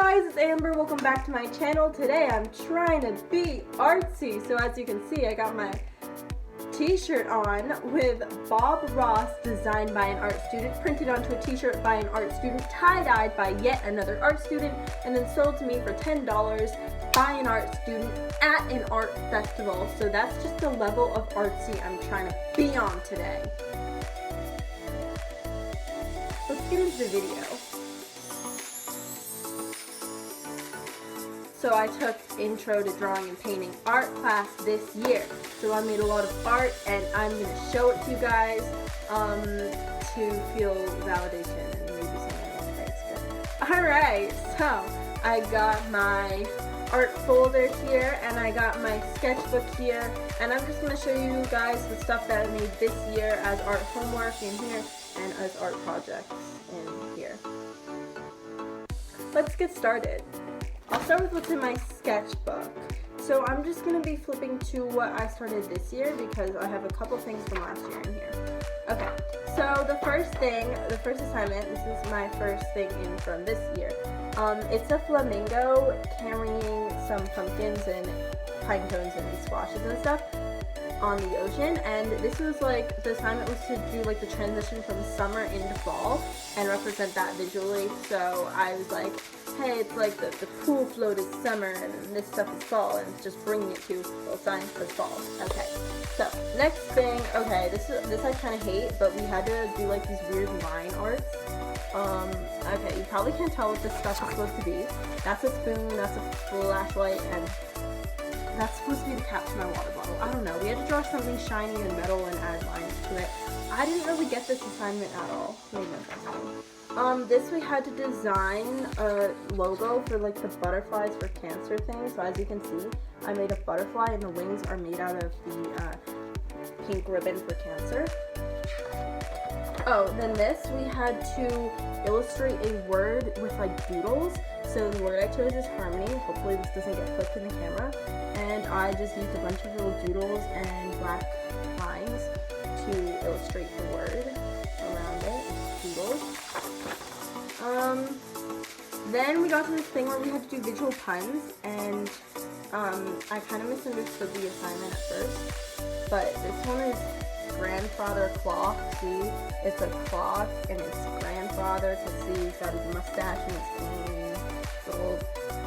guys, it's Amber. Welcome back to my channel. Today I'm trying to be artsy. So as you can see, I got my t-shirt on with Bob Ross, designed by an art student, printed onto a t-shirt by an art student, tie-dyed by yet another art student, and then sold to me for $10 by an art student at an art festival. So that's just the level of artsy I'm trying to be on today. Let's get into the video. So I took Intro to Drawing and Painting art class this year. So I made a lot of art and I'm going to show it to you guys to feel validation and maybe someone else thinks good. Alright, so I got my art folder here and I got my sketchbook here, and I'm just going to show you guys the stuff that I made this year as art homework in here and as art projects in here. Let's get started. I'll start with what's in my sketchbook. So I'm just going to be flipping to what I started this year because I have a couple things from last year in here. Okay, so the first assignment, this is my first thing in from this year. It's a flamingo carrying some pumpkins and pine cones and squashes and stuff on the ocean, and this was like, the assignment was to do like the transition from summer into fall and represent that visually. So I was like, hey, it's like the pool float is summer and this stuff is fall, and it's just bringing it to, well, science says fall. Okay, so next thing, okay, this I kind of hate, but we had to do like these weird line arts. Okay, you probably can't tell what this stuff is supposed to be. That's a spoon, that's a flashlight, and that's supposed to be the cap to my water bottle. I don't know, we had to draw something shiny and metal and add lines to it. I didn't really get this assignment at all. Made no sense to me. This we had to design a logo for like the butterflies for cancer thing. So as you can see, I made a butterfly and the wings are made out of the pink ribbon for cancer. Oh, then this we had to illustrate a word with like doodles. So the word I chose is harmony. Hopefully this doesn't get flipped in the camera. And I just used a bunch of little doodles and black lines to illustrate the word around it. Doodles. Then we got to this thing where we had to do visual puns, and I kind of misunderstood the assignment at first, but this one is grandfather clock. See, it's a clock and it's grandfather because see, he's got his mustache and his cane, little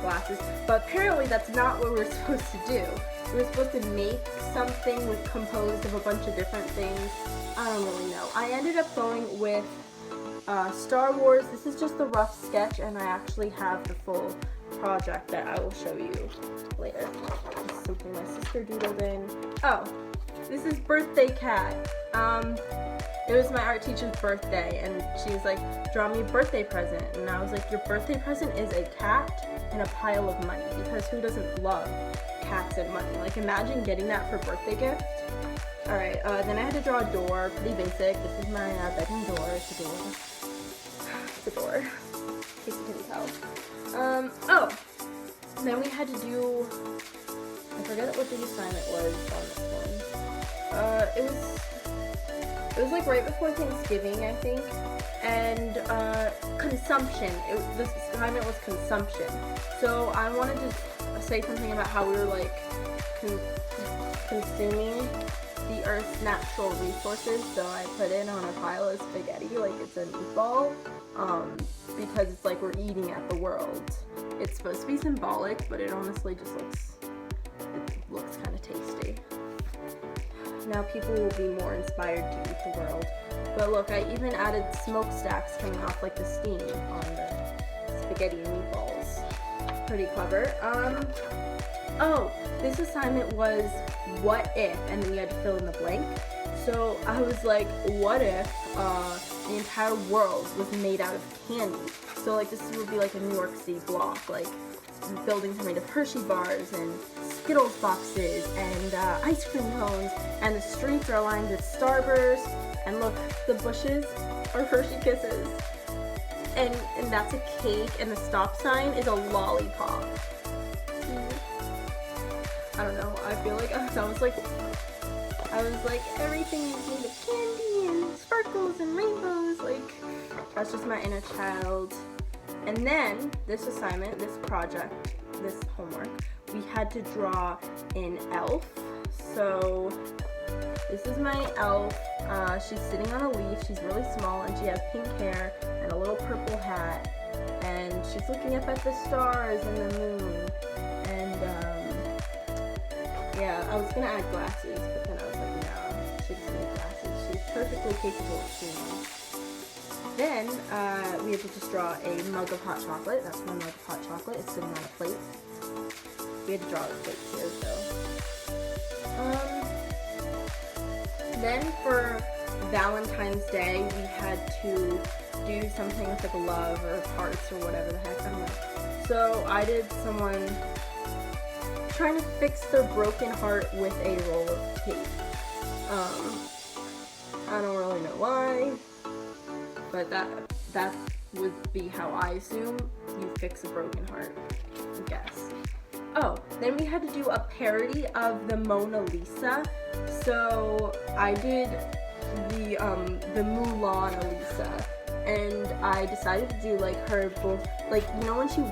glasses. But apparently that's not what we were supposed to do. We were supposed to make something composed of a bunch of different things. I don't really know. I ended up going with Star Wars. This is just a rough sketch, and I actually have the full project that I will show you later. This is something my sister doodled in. Oh, this is Birthday Cat. It was my art teacher's birthday, and she was like, draw me a birthday present. And I was like, your birthday present is a cat and a pile of money, because who doesn't love cats and money? Like, imagine getting that for a birthday gift. Alright, then I had to draw a door, pretty basic. This is my bedroom door. It's a door. It's a door, in case you couldn't tell. Oh, then we had to do, I forget what the assignment was on this one. It was like right before Thanksgiving, I think, and consumption. This assignment was consumption. So I wanted to say something about how we were like consuming the Earth's natural resources. So I put it on a pile of spaghetti like it's a meatball, because it's like we're eating at the world. It's supposed to be symbolic, but it honestly just looks kind of tasty. Now people will be more inspired to eat the world. But look, I even added smokestacks coming off like the steam on the spaghetti and meatballs. Pretty clever. Oh, this assignment was what if, and then you had to fill in the blank. So I was like, what if the entire world was made out of candy? So like this would be like a New York City block, like buildings are made of Hershey bars and Skittles boxes and ice cream cones, and the streets are lined with Starburst, and look, the bushes are Hershey Kisses, and that's a cake, and the stop sign is a lollipop. I don't know, I feel like I was like everything is made of candy and sparkles and rainbows. Like, that's just my inner child And then this assignment, this project, this homework, we had to draw an elf. So this is my elf. She's sitting on a leaf. She's really small and she has pink hair and a little purple hat. And she's looking up at the stars and the moon. And yeah, I was gonna add glasses, but then I was like, no, she doesn't need glasses. She's perfectly capable of seeing. Then we had to just draw a mug of hot chocolate. That's my mug of hot chocolate. It's sitting on a plate. We had to draw the plate too, so. Then for Valentine's Day, we had to do something with like love or hearts or whatever the heck, I don't know. So I did someone trying to fix their broken heart with a roll of tape. I don't really know why, but that would be how I assume you fix a broken heart, I guess. Oh, then we had to do a parody of the Mona Lisa. So I did the Mulan Lisa, and I decided to do like her both, like, you know when she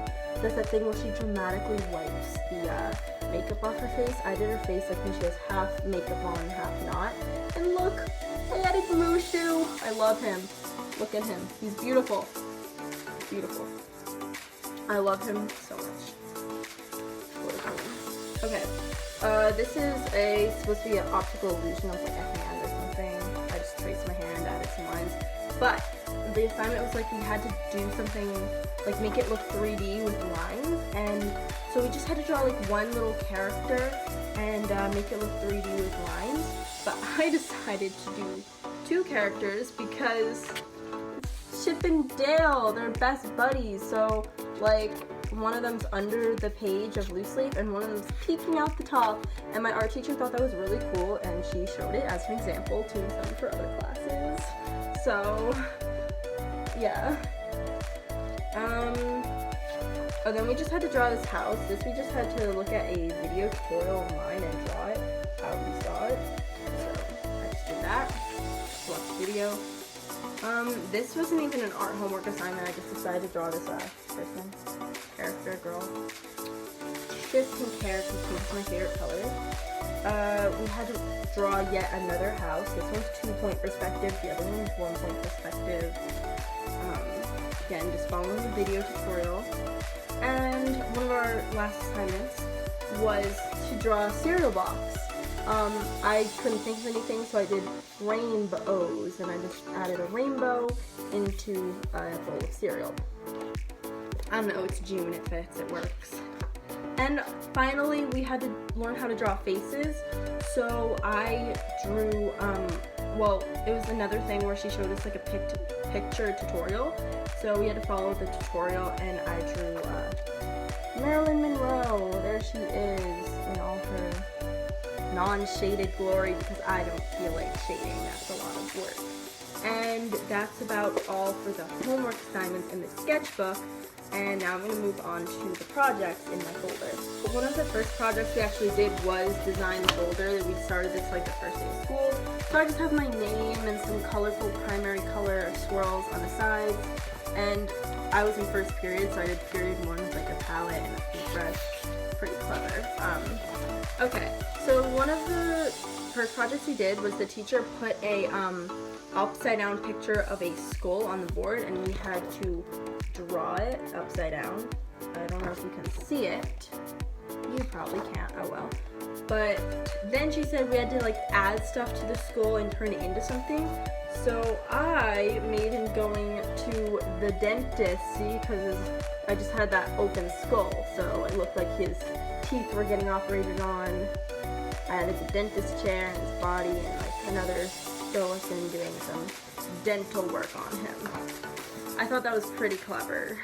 does that thing where she dramatically wipes the makeup off her face? I did her face like when she has half makeup on and half not. And look, I added Mushu. I love him. Look at him. He's beautiful. Beautiful. I love him so much. Okay. This is supposed to be an optical illusion of like a hand or something. I just traced my hand, added some lines. But the assignment was like we had to do something, like make it look 3D with lines. And so we just had to draw like one little character and make it look 3D with lines. But I decided to do two characters because Chip and Dale, they're best buddies. So like one of them's under the page of loose leaf and one of them's peeking out the top. And my art teacher thought that was really cool and she showed it as an example to some for other classes. So yeah. Oh, then we just had to draw this house. This we just had to look at a video tutorial online and draw it how we saw it. So I just did that. Just watched the video. This wasn't even an art homework assignment. I just decided to draw this person, character, girl. She has pink hair because pink is my favorite color. We had to draw yet another house. This one's 2-point perspective. The other one's 1-point perspective. Again, just following the video tutorial. And one of our last assignments was to draw a cereal box. I couldn't think of anything, so I did rainbows, and I just added a rainbow into a bowl of cereal. I don't know, it's June, it fits, it works. And finally, we had to learn how to draw faces, so I drew, well, it was another thing where she showed us like a picture tutorial, so we had to follow the tutorial, and I drew Marilyn Monroe. There she is in all her non-shaded glory because I don't feel like shading. That's a lot of work. And that's about all for the homework assignments in the sketchbook. And now I'm going to move on to the projects in my folder. One of the first projects we actually did was design the folder. We started this like the first day of school. So I just have my name and some colorful primary color swirls on the sides. And I was in first period, so I did period 1 with like a palette and a paintbrush. Pretty clever. Okay, so one of the first projects we did was the teacher put a upside down picture of a skull on the board, and we had to draw it upside down. I don't know if you can see it. You probably can't, oh well. But then she said we had to like add stuff to the skull and turn it into something. So I made him going to the dentist, see, because I just had that open skull, so it looked like his teeth were getting operated on. I added the dentist chair and his body and like another skeleton doing some dental work on him. I thought that was pretty clever.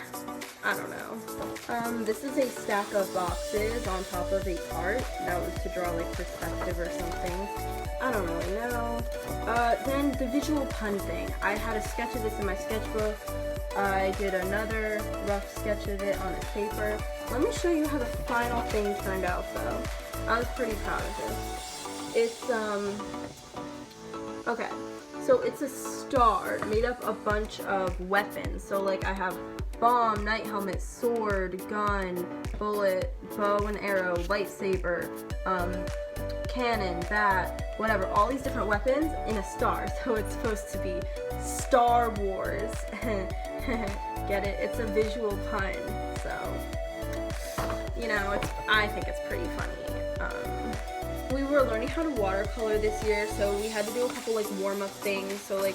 I don't know. This is a stack of boxes on top of a cart. That was to draw like perspective or something. I don't really know. Then the visual pun thing. I had a sketch of this in my sketchbook. I did another rough sketch of it on a paper. Let me show you how the final thing turned out though. I was pretty proud of this. It's, okay. So it's a star made up a bunch of weapons. So like I have bomb, knight helmet, sword, gun, bullet, bow and arrow, lightsaber, cannon, bat, whatever, all these different weapons in a star. So it's supposed to be Star Wars. Get it? It's a visual pun. So, you know, I think it's pretty funny. We were learning how to watercolor this year, so we had to do a couple like warm-up things. So like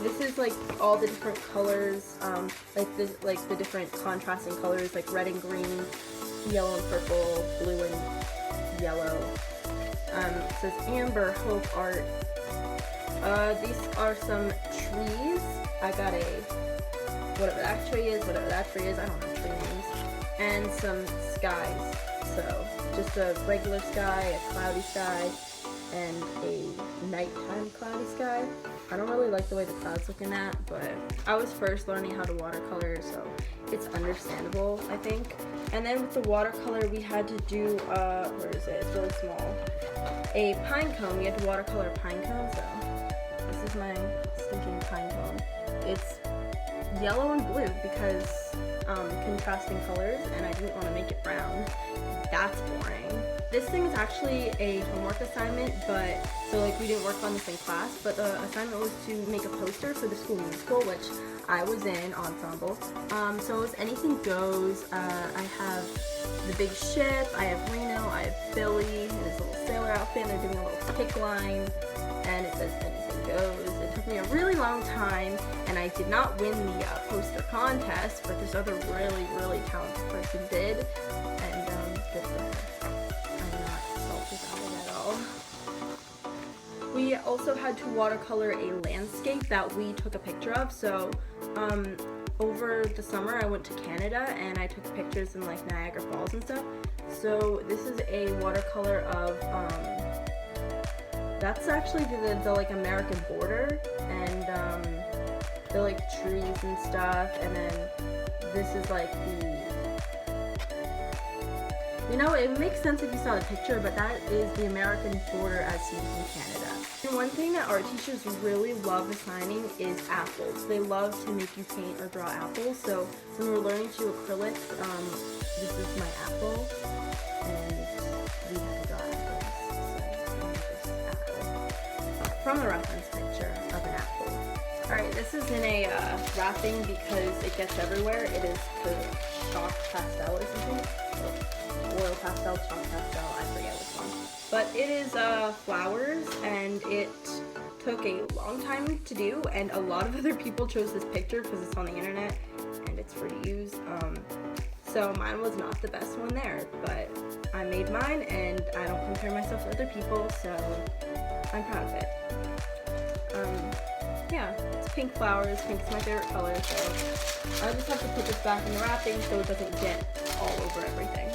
this is like all the different colors, like the different contrasting colors, like red and green, yellow and purple, blue and yellow. It says Amber Hope Art. These are some trees. I got a whatever that tree is, I don't know tree names, and some skies. So just a regular sky, a cloudy sky, and a nighttime cloudy sky. I don't really like the way the clouds look in that, but I was first learning how to watercolor, so it's understandable, I think. And then with the watercolor, we had to do, where is it? It's really small. A pine cone. We had to watercolor a pine cone, so this is my stinking pine cone. It's yellow and blue because contrasting colors, and I didn't want to make it brown. That's boring. This thing is actually a homework assignment, but so like we didn't work on this in class, but the assignment was to make a poster for the school musical, which I was in ensemble. So it was anything goes. I have the big ship, I have Reno, I have Billy in his little sailor outfit, and they're doing a little kick line, and it says anything goes. It took me a really long time, and I did not win the poster contest, but this other really, really talented person did, and good for her. I'm not salty about it at all. We also had to watercolor a landscape that we took a picture of. So over the summer I went to Canada and I took pictures in like Niagara Falls and stuff. So this is a watercolor of that's actually the like American border, and the like trees and stuff, and then this is like the, you know, it makes sense if you saw the picture, but that is the American border as seen from Canada. And one thing that art teachers really love assigning is apples. They love to make you paint or draw apples. So when we're learning to do acrylics, this is my apple, and we have to draw apples. So this apple from the reference picture of an apple. Alright, this is in a wrapping because it gets everywhere. It is chalk pastel or something. Oil pastel, chalk pastel, I forget which one. But it is flowers, and it took a long time to do, and a lot of other people chose this picture because it's on the internet and it's free to use. So mine was not the best one there, but I made mine, and I don't compare myself to other people, so I'm proud of it. Yeah, it's pink flowers. Pink is my favorite color, so I just have to put this back in the wrapping so it doesn't get all over everything.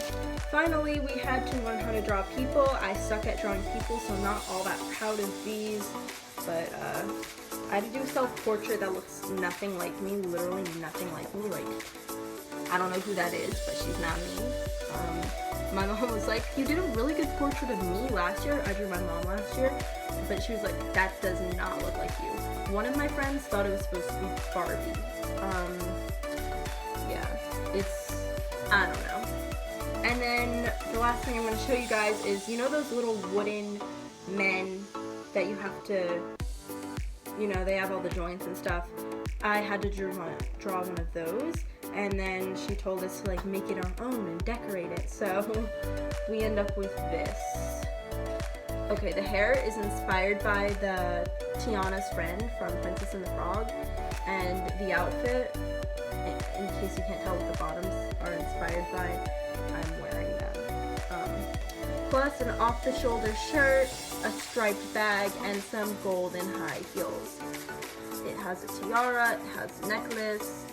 Finally, we had to learn how to draw people. I suck at drawing people, so I'm not all that proud of these, but I had to do a self-portrait that looks nothing like me, literally nothing like me. Like, I don't know who that is, but she's not me. My mom was like, you did a really good portrait of me last year. I drew my mom last year, but she was like, that does not look like you. One of my friends thought it was supposed to be Barbie. Yeah, it's, I don't know. And then the last thing I'm going to show you guys is, you know those little wooden men that you have to, you know, they have all the joints and stuff. I had to draw one of those, and then she told us to like make it our own and decorate it. So we end up with this. Okay, the hair is inspired by the Tiana's friend from Princess and the Frog, and the outfit, in case you can't tell what the bottoms are inspired by, I'm wearing them. Plus an off-the-shoulder shirt, a striped bag, and some golden high heels. It has a tiara, it has a necklace,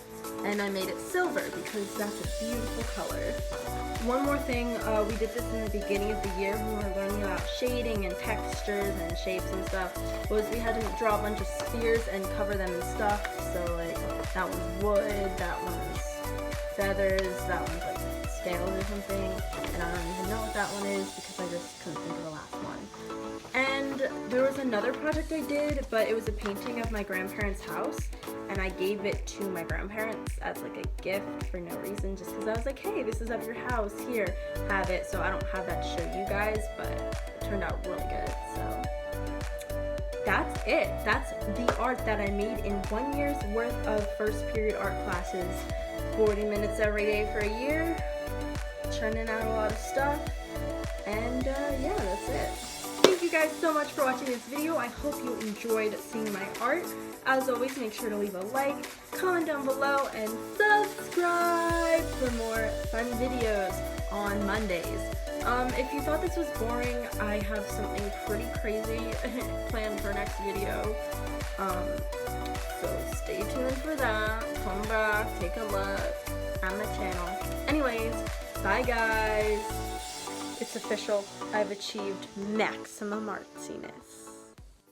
and I made it silver because that's a beautiful color. One more thing, we did this in the beginning of the year when we were learning about shading and textures and shapes and stuff, was we had to draw a bunch of spheres and cover them in stuff. So like, that one's wood, that one's feathers, that one's like scales or something, and I don't even know what that one is because I just couldn't think of the last one. And There was another project I did, but it was a painting of my grandparents' house, and I gave it to my grandparents as like a gift for no reason, just because I was like, hey, this is of your house, here, have it. So I don't have that to show you guys, but it turned out really good. So that's it. That's the art that I made in 1 year's worth of first period art classes. 40 minutes every day for a year, churning out a lot of stuff, and yeah, that's it. Thank you guys so much for watching this video. I hope you enjoyed seeing my art. As always, make sure to leave a like, comment down below, and subscribe for more fun videos on Mondays. If you thought this was boring, I have something pretty crazy planned for next video. So stay tuned for that. Come back, take a look on my channel. Anyways, bye guys. It's official. I've achieved maximum artsiness.